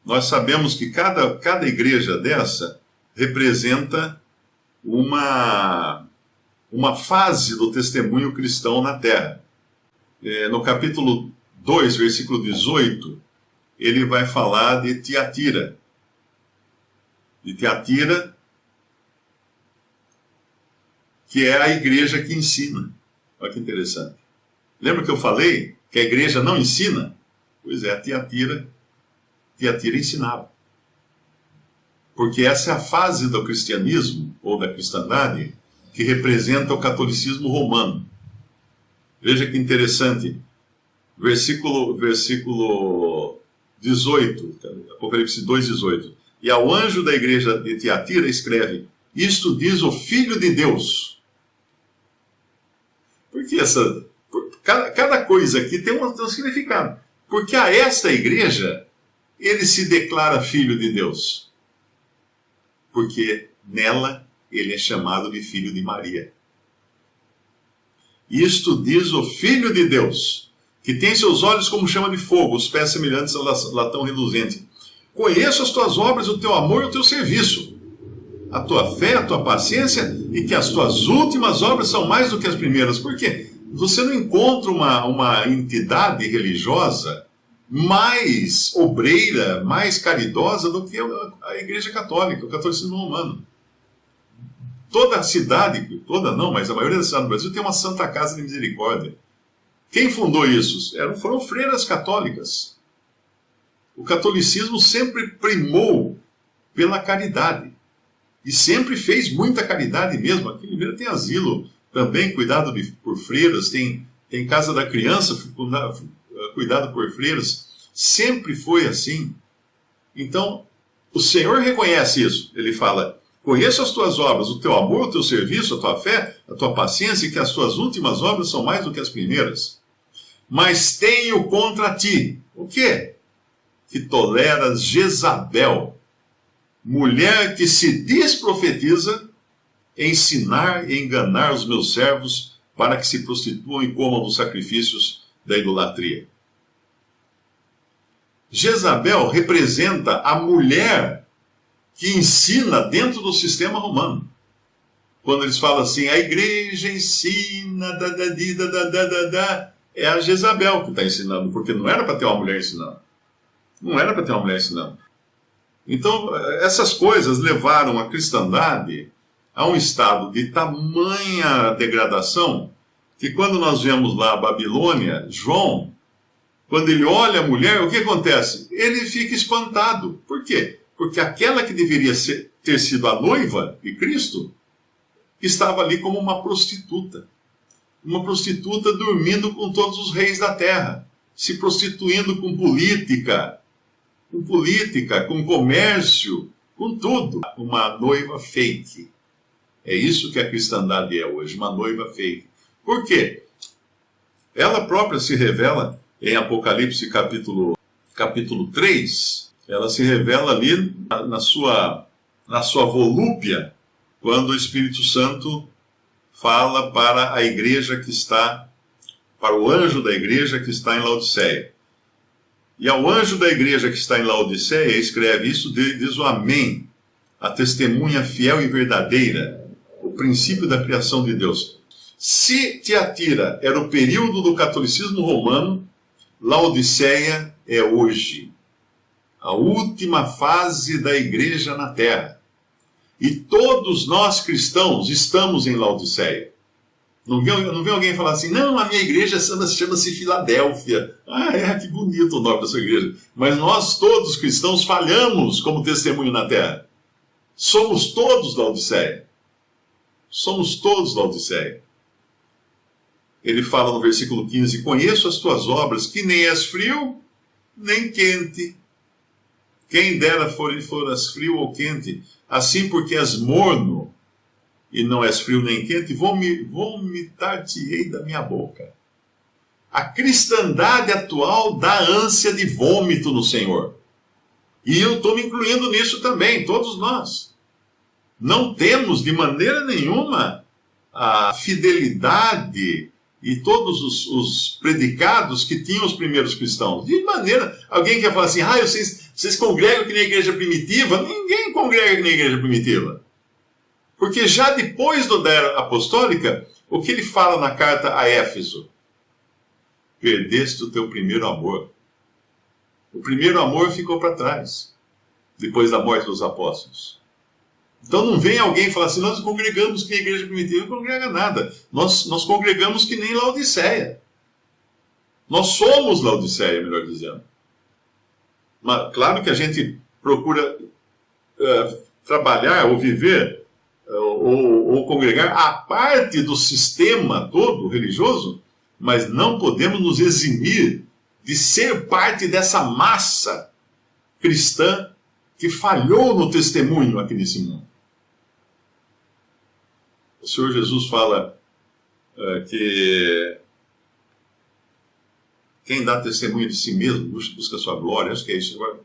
nós sabemos que cada igreja dessa representa uma fase do testemunho cristão na Terra. No capítulo 2, versículo 18, ele vai falar de Tiatira. De Tiatira, que é a igreja que ensina. Olha que interessante. Lembra que eu falei que a igreja não ensina? Pois é, a Tiatira ensinava. Porque essa é a fase do cristianismo, ou da cristandade, que representa o catolicismo romano. Veja que interessante. Versículo 18, Apocalipse 2:18. E ao anjo da igreja de Tiatira escreve: isto diz o Filho de Deus. Porque cada coisa aqui tem um significado. Porque a esta igreja ele se declara Filho de Deus. Porque nela ele é chamado de Filho de Maria. Isto diz o Filho de Deus, que tem seus olhos como chama de fogo, os pés semelhantes a latão reluzente. Conheço as tuas obras, o teu amor e o teu serviço, a tua fé, a tua paciência, e que as tuas últimas obras são mais do que as primeiras. Por quê? Você não encontra uma entidade religiosa mais obreira, mais caridosa do que a Igreja Católica, o catolicismo romano. Toda a cidade, toda não, mas a maioria das cidades do Brasil tem uma Santa Casa de Misericórdia. Quem fundou isso? Foram freiras católicas. O catolicismo sempre primou pela caridade. E sempre fez muita caridade mesmo. Aqui em Limeira tem asilo também, cuidado por freiras, tem casa da criança, cuidado por freiras. Sempre foi assim. Então, o Senhor reconhece isso. Ele fala: conheço as tuas obras, o teu amor, o teu serviço, a tua fé, a tua paciência, e que as tuas últimas obras são mais do que as primeiras. Mas tenho contra ti, o quê? Que toleras Jezabel, mulher que se diz profetiza, ensinar e enganar os meus servos para que se prostituam e comam dos sacrifícios da idolatria. Jezabel representa a mulher que ensina dentro do sistema romano. Quando eles falam assim, a igreja ensina, é a Jezabel que está ensinando, porque não era para ter uma mulher ensinando. Não era para ter uma mulher ensinando. Então, essas coisas levaram a cristandade a um estado de tamanha degradação que quando nós vemos lá a Babilônia, João, quando ele olha a mulher, o que acontece? Ele fica espantado. Por quê? Porque aquela que deveria ter sido a noiva de Cristo estava ali como uma prostituta. Uma prostituta dormindo com todos os reis da terra, se prostituindo com política, com comércio, com tudo. Uma noiva fake. É isso que a cristandade é hoje, uma noiva fake. Por quê? Ela própria se revela em Apocalipse capítulo 3, ela se revela ali na sua volúpia, quando o Espírito Santo fala para a igreja que está, para o anjo da igreja que está em Laodiceia. E ao anjo da igreja que está em Laodiceia, escreve isso, diz o Amém, a testemunha fiel e verdadeira, o princípio da criação de Deus. Se Tiatira era o período do catolicismo romano, Laodiceia é hoje a última fase da igreja na terra. E todos nós cristãos estamos em Laodiceia. Não vem alguém falar assim, não, a minha igreja chama-se Filadélfia. Que bonito o nome da sua igreja. Mas nós todos cristãos falhamos como testemunho na terra. Somos todos Laodiceia. Somos todos Laodiceia. Ele fala no versículo 15, conheço as tuas obras, que nem és frio, nem quente. Quem dera foras frio ou quente, assim porque és morno, e não és frio nem quente, vomitar-te-ei da minha boca. A cristandade atual dá ânsia de vômito no Senhor. E eu estou me incluindo nisso também, todos nós. Não temos de maneira nenhuma a fidelidade e todos os predicados que tinham os primeiros cristãos. De maneira, alguém quer falar assim, vocês congregam que nem a igreja primitiva? Ninguém congrega que nem a igreja primitiva. Porque já depois da era apostólica, o que ele fala na carta a Éfeso? Perdeste o teu primeiro amor. O primeiro amor ficou para trás, depois da morte dos apóstolos. Então não vem alguém falar assim, nós congregamos que nem a igreja primitiva. Não congrega nada. Nós congregamos que nem Laodiceia. Nós somos Laodiceia, melhor dizendo. Mas, claro que a gente procura trabalhar ou viver ou congregar a parte do sistema todo religioso, mas não podemos nos eximir de ser parte dessa massa cristã que falhou no testemunho aqui nesse mundo. O Senhor Jesus fala que quem dá testemunho de si mesmo busca a sua glória. Acho que é isso. Agora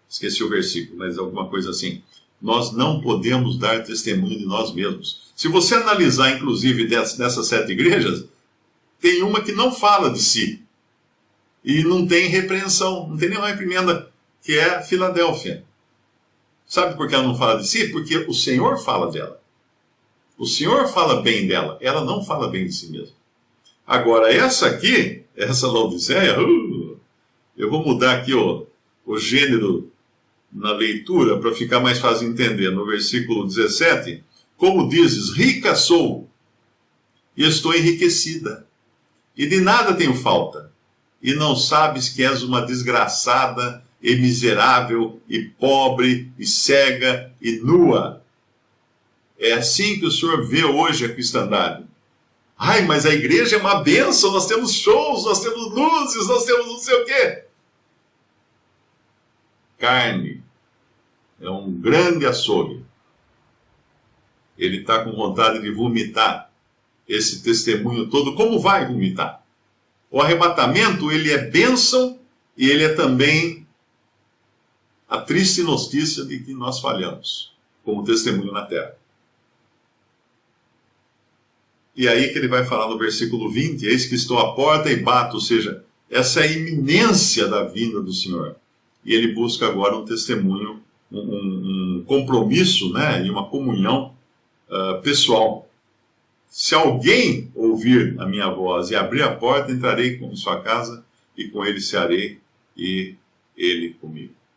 esqueci o versículo, mas alguma coisa assim. Nós não podemos dar testemunho de nós mesmos. Se você analisar, inclusive, dessas 7 igrejas, tem uma que não fala de si. E não tem repreensão, não tem nenhuma reprimenda, que é a Filadélfia. Sabe por que ela não fala de si? Porque o Senhor fala dela. O Senhor fala bem dela, ela não fala bem de si mesma. Agora, essa aqui, essa Laodiceia, eu vou mudar aqui o gênero na leitura para ficar mais fácil de entender. No versículo 17, como dizes, rica sou e estou enriquecida, e de nada tenho falta, e não sabes que és uma desgraçada e miserável e pobre e cega e nua. É assim que o Senhor vê hoje a cristandade. Mas a igreja é uma bênção, nós temos shows, nós temos luzes, nós temos não sei o quê. Carne é um grande açougue. Ele está com vontade de vomitar esse testemunho todo. Como vai vomitar? O arrebatamento, ele é bênção e ele é também a triste notícia de que nós falhamos como testemunho na terra. E aí que ele vai falar no versículo 20, eis que estou à porta e bato, ou seja, essa é a iminência da vinda do Senhor. E ele busca agora um testemunho, um compromisso, né, e uma comunhão pessoal. Se alguém ouvir a minha voz e abrir a porta, entrarei em sua casa e com ele cearei e ele comigo.